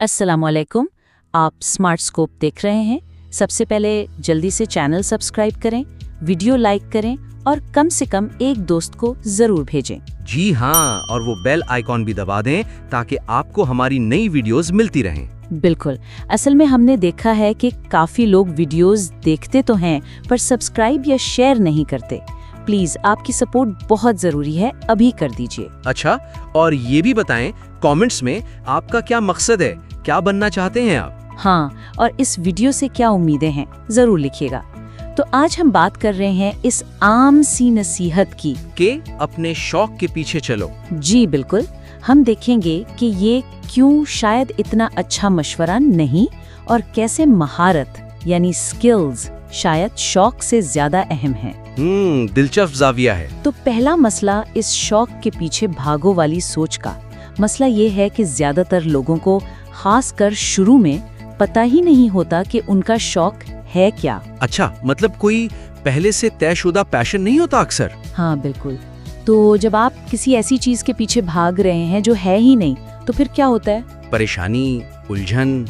अस्सलामुअलैकुम। आप smart scope देख रहे हैं। सबसे पहले जल्दी से चैनल सब्सक्राइब करें, वीडियो लाइक करें और कम से कम एक दोस्त को जरूर भेजें। जी हाँ, और वो बेल आइकॉन भी दबा दें ताकि आपको हमारी नई वीडियोस मिलती रहें। बिल्कुल, असल में हमने देखा है कि काफी लोग वीडियोस देखते तो हैं पर सब्सक्राइब या शेयर नहीं करते। प्लीज आपकी सपोर्ट बहुत जरूरी है, अभी कर दीजिए। अच्छा, और ये भी बताएं कमेंट्स में आपका क्या मकसद है, क्या बनना चाहते हैं आप? हाँ, और इस वीडियो से क्या उम्मीदें हैं जरूर लिखिएगा। तो आज हम बात कर रहे हैं इस आम सी नसीहत की कि अपने शौक के पीछे चलो। जी बिल्कुल, हम देखेंगे कि ये क्यों शायद इतना अच्छा मशवरा नहीं और कैसे महारत यानी स्किल्स शायद शौक से ज्यादा अहम है। दिलचस्प जाविया है। तो पहला मसला इस शौक के पीछे भागो वाली सोच का मसला ये है कि ज्यादातर लोगों को खासकर शुरू में पता ही नहीं होता कि उनका शौक है क्या। अच्छा, मतलब कोई पहले से तयशुदा पैशन नहीं होता अक्सर? हाँ बिल्कुल। तो जब आप किसी ऐसी चीज के पीछे भाग रहे हैं जो है ही नहीं, तो फिर क्या होता है? परेशानी, उलझन,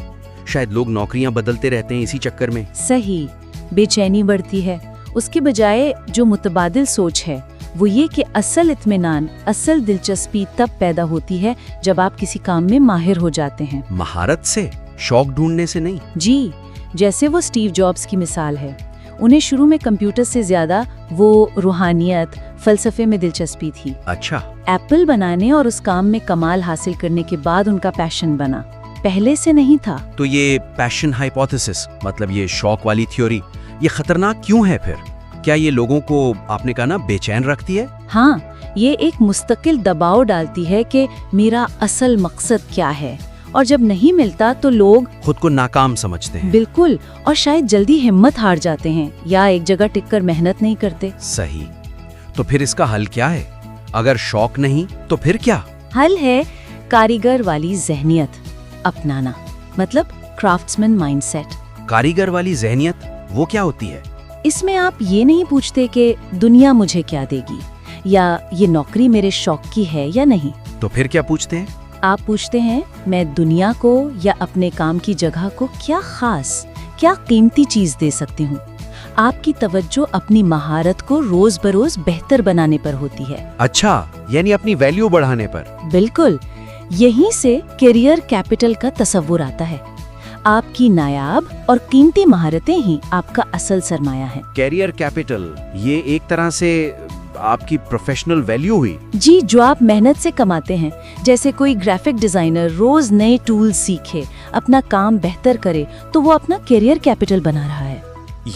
शायद लोग नौकरियां बदलते रहते हैं इसी चक्कर में। सही, बेचैनी बढ़ती है। उसके बजाय जो मुतबादिल सोच है वो ये कि असल इत्मीनान, असल दिलचस्पी तब पैदा होती है जब आप किसी काम में माहिर हो जाते हैं। महारत से, शौक ढूंढने से नहीं। जी, जैसे वो स्टीव जॉब्स की मिसाल है। उन्हें शुरू में कंप्यूटर से ज्यादा वो रूहानियत, फलसफे में दिलचस्पी थी। अच्छा। एप्पल बनाने और उस काम में कमाल हासिल करने के बाद उनका पैशन बना, पहले से नहीं था। तो ये पैशन हाइपोथेसिस, मतलब ये शौक वाली थ्योरी, ये खतरनाक क्यों है फिर? क्या ये लोगों को, आपने कहा ना, बेचैन रखती है? हाँ, ये एक मुस्तकिल दबाव डालती है कि मेरा असल मकसद क्या है, और जब नहीं मिलता तो लोग खुद को नाकाम समझते हैं। बिल्कुल, और शायद जल्दी हिम्मत हार जाते हैं या एक जगह टिककर मेहनत नहीं करते। सही। तो फिर इसका हल क्या है? अगर शौक नहीं तो फिर क्या? हल है कारीगर वाली ज़हनियत अपनाना, मतलब क्राफ्ट्समैन माइंडसेट। कारीगर वाली ज़हनियत वो क्या होती है? इसमें आप ये नहीं पूछते कि दुनिया मुझे क्या देगी या ये नौकरी मेरे शौक की है या नहीं। तो फिर क्या पूछते हैं? आप पूछते हैं, मैं दुनिया को या अपने काम की जगह को क्या खास, क्या कीमती चीज दे सकती हूँ। आपकी तवज्जो अपनी महारत को रोज बरोज बेहतर बनाने पर होती है। अच्छा, यानी अपनी वैल्यू बढ़ाने पर। बिल्कुल, यहीं से करियर कैपिटल का तस्वुर आता है। आपकी नायाब और कीमती महारतें ही आपका असल सरमाया है। कैरियर कैपिटल, ये एक तरह से आपकी प्रोफेशनल वैल्यू हुई। जी, जो आप मेहनत से कमाते हैं। जैसे कोई ग्राफिक डिजाइनर रोज नए टूल सीखे, अपना काम बेहतर करे, तो वो अपना कैरियर कैपिटल बना रहा है।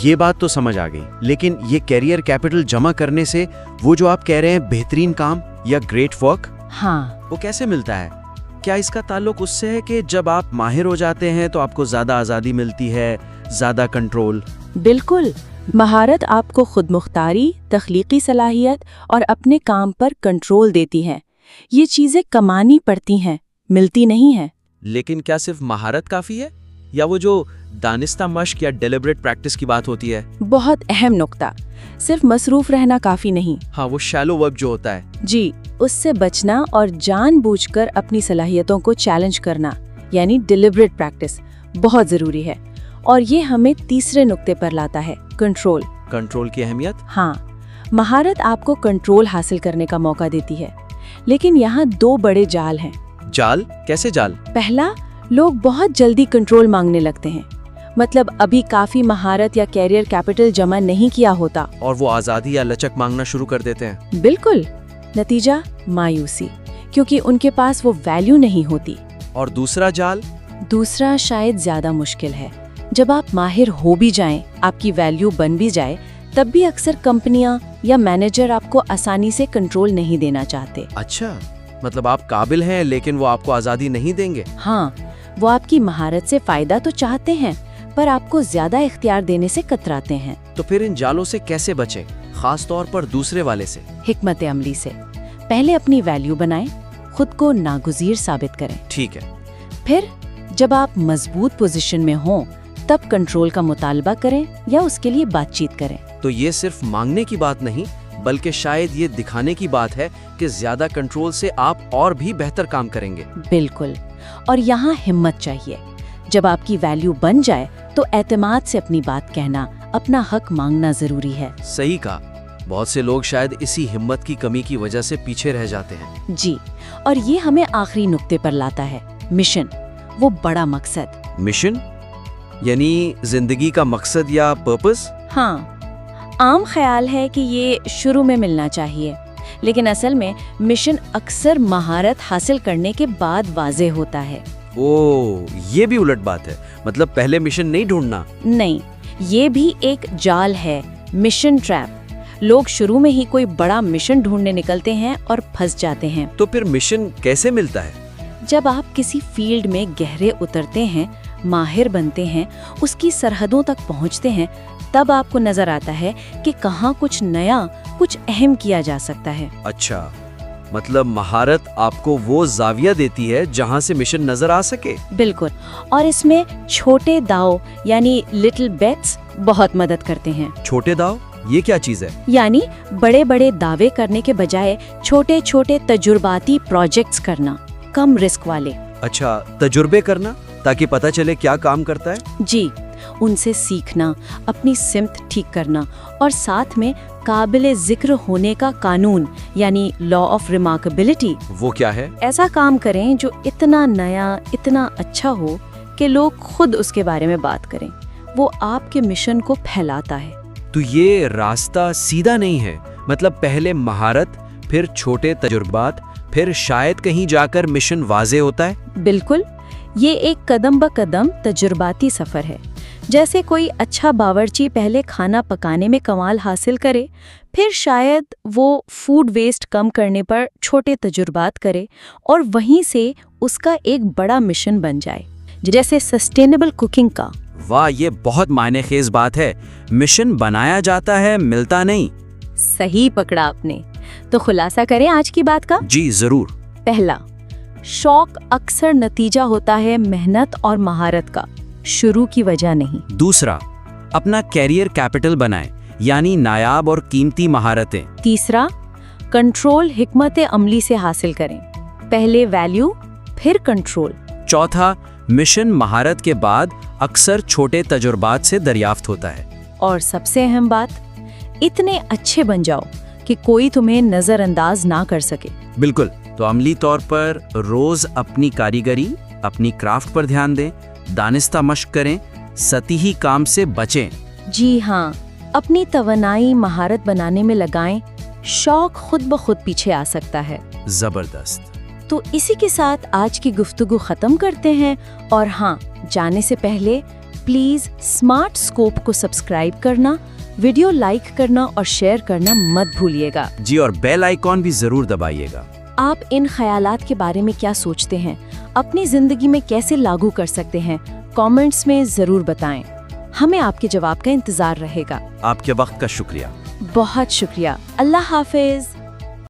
ये बात तो समझ आ गई, लेकिन ये कैरियर कैपिटल जमा करने से वो जो आप कह रहे हैं बेहतरीन काम या ग्रेट वर्क, हाँ, वो कैसे मिलता है? क्या इसका ताल्लुक उससे है कि जब आप माहिर हो जाते हैं तो आपको ज्यादा आजादी मिलती है, ज्यादा कंट्रोल? बिल्कुल। महारत आपको खुद मुख्तारी, तख्लीकी सलाहियत और अपने काम पर कंट्रोल देती है। ये चीजें कमानी पड़ती हैं, मिलती नहीं है। लेकिन क्या सिर्फ महारत काफी है, या वो जो दानिस्ता मश्क या डेलिब्रेट प्रैक्टिस की बात होती है? बहुत अहम नुक्ता, सिर्फ मसरूफ रहना काफी नहीं। हाँ, वो शैलो वर्क जो होता है। जी, उससे बचना और जानबूझकर अपनी सलाहियतों को चैलेंज करना यानी डिलिब्रेट प्रैक्टिस बहुत जरूरी है। और ये हमें तीसरे नुक्ते पर लाता है, कंट्रोल। कंट्रोल की अहमियत? हाँ, महारत आपको कंट्रोल हासिल करने का मौका देती है, लेकिन यहाँ दो बड़े जाल हैं। जाल? कैसे जाल? पहला, लोग बहुत जल्दी कंट्रोल मांगने लगते हैं, मतलब अभी काफी महारत या कैरियर कैपिटल जमा नहीं किया होता और वो आजादी या लचक मांगना शुरू कर देते हैं। बिल्कुल, नतीजा मायूसी, क्योंकि उनके पास वो वैल्यू नहीं होती। और दूसरा जाल? दूसरा शायद ज्यादा मुश्किल है। जब आप माहिर हो भी जाएं, आपकी वैल्यू बन भी जाए, तब भी अक्सर कंपनियां या मैनेजर आपको आसानी से कंट्रोल नहीं देना चाहते। अच्छा, मतलब आप काबिल हैं लेकिन वो आपको आजादी नहीं देंगे? हाँ, वो आपकी महारत से फायदा तो चाहते हैं पर आपको ज्यादा इख्तियार देने से कतराते हैं। तो फिर इन जालों से कैसे बचें, खास तौर पर दूसरे वाले से? हिकमत अमली से। पहले अपनी वैल्यू बनाएं, खुद को नागुज़ीर साबित करें। ठीक है। फिर जब आप मजबूत पोजीशन में हों, तब कंट्रोल का मुतालबा करें या उसके लिए बातचीत करें। तो ये सिर्फ मांगने की बात नहीं, बल्कि शायद ये दिखाने की बात है कि ज्यादा कंट्रोल से आप और भी बेहतर काम करेंगे। बिल्कुल, اور यहाँ हिम्मत चाहिए। जब आपकी वैल्यू बन जाए तो एतमाद से अपनी बात कहना, अपना हक मांगना जरूरी है। सही कहा। बहुत से लोग शायद इसी हिम्मत की कमी की वजह से पीछे रह जाते हैं। जी, और ये हमें आखिरी नुक्ते पर लाता है, मिशन, वो बड़ा मकसद। मिशन यानी जिंदगी का मकसद या पर्पस? हाँ, आम ख्याल है कि ये शुरू में मिलना चाहिए, लेकिन असल में मिशन अक्सर महारत हासिल करने के बाद वाज़े होता है। ओह, ये भी उलट बात है। मतलब पहले मिशन नहीं ढूंढना? नहीं, ये भी एक जाल है, मिशन ट्रैप। लोग शुरू में ही कोई बड़ा मिशन ढूंढने निकलते हैं और फंस जाते हैं। तो फिर मिशन कैसे मिलता है? जब आप किसी फील्ड में गहरे उतरते हैं, माहिर बनते हैं, उसकी सरहदों तक पहुंचते हैं, तब आपको नजर आता है कि कहाँ कुछ नया, कुछ अहम किया जा सकता है। अच्छा, मतलब महारत आपको वो जाविया देती है जहाँ से मिशन नजर आ सके। बिल्कुल, और इसमें छोटे दाव यानी लिटिल बेट्स बहुत मदद करते हैं। छोटे दाव, ये क्या चीज है? यानी बड़े बड़े दावे करने के बजाय छोटे छोटे तजुर्बाती प्रोजेक्ट्स करना, कम रिस्क वाले। अच्छा, तजुर्बे करना ताकि पता चले क्या काम करता है। जी, उनसे सीखना, अपनी सिमत ठीक करना और साथ में काबिले जिक्र होने का कानून यानी लॉ ऑफ रिमार्केबिलिटी। वो क्या है? ऐसा काम करें जो इतना नया, इतना अच्छा हो कि लोग खुद उसके बारे में बात करें। वो आपके मिशन को फैलाता है। तो ये रास्ता सीधा नहीं है, मतलब पहले महारत, फिर छोटे तजुर्बात, फिर शायद कहीं जाकर मिशन वाजे होता है। बिल्कुल, ये एक कदम ब कदम तजुर्बाती सफर है। जैसे कोई अच्छा बावर्ची पहले खाना पकाने में कमाल हासिल करे, फिर शायद वो फूड वेस्ट कम करने पर छोटे तजुर्बात करे और वहीं से उसका एक बड़ा मिशन बन जाए, जैसे सस्टेनेबल कुकिंग का। वाह, ये बहुत मायनेखेज बात है। मिशन बनाया जाता है, मिलता नहीं। सही पकड़ा आपने। तो खुलासा करें आज की बात का? जी जरूर। पहला, शौक अक्सर नतीजा होता है मेहनत और महारत का, शुरू की वजह नहीं। दूसरा, अपना कैरियर कैपिटल बनाएं, यानी नायाब और कीमती महारतें। तीसरा, कंट्रोल हिकमत अमली से हासिल करें, पहले वैल्यू फिर कंट्रोल। चौथा, मिशन महारत के बाद अक्सर छोटे तजुर्बात से दरियाफ्त होता है। और सबसे अहम बात, इतने अच्छे बन जाओ कि कोई तुम्हें नजरअंदाज ना कर सके। बिल्कुल। तो अमली तौर पर रोज अपनी कारीगरी, अपनी क्राफ्ट पर ध्यान दें, दानिस्ता मश्क करें, सतही काम से बचें। जी हाँ, अपनी तवनाई महारत बनाने में लगाएं, शौक खुद ब खुद पीछे आ सकता है। जबरदस्त। तो इसी के साथ आज की गुफ्तगू खत्म करते हैं। और हाँ, जाने से पहले प्लीज स्मार्ट स्कोप को सब्सक्राइब करना, वीडियो लाइक करना और शेयर करना मत भूलिएगा। जी, और बेल आइकॉन भी जरूर दबाइएगा। आप इन ख्यालात के बारे में क्या सोचते हैं, अपनी जिंदगी में कैसे लागू कर सकते हैं, कमेंट्स में जरूर बताएं। हमें आपके जवाब का इंतजार रहेगा। आपके वक्त का शुक्रिया। बहुत शुक्रिया। अल्लाह हाफिज।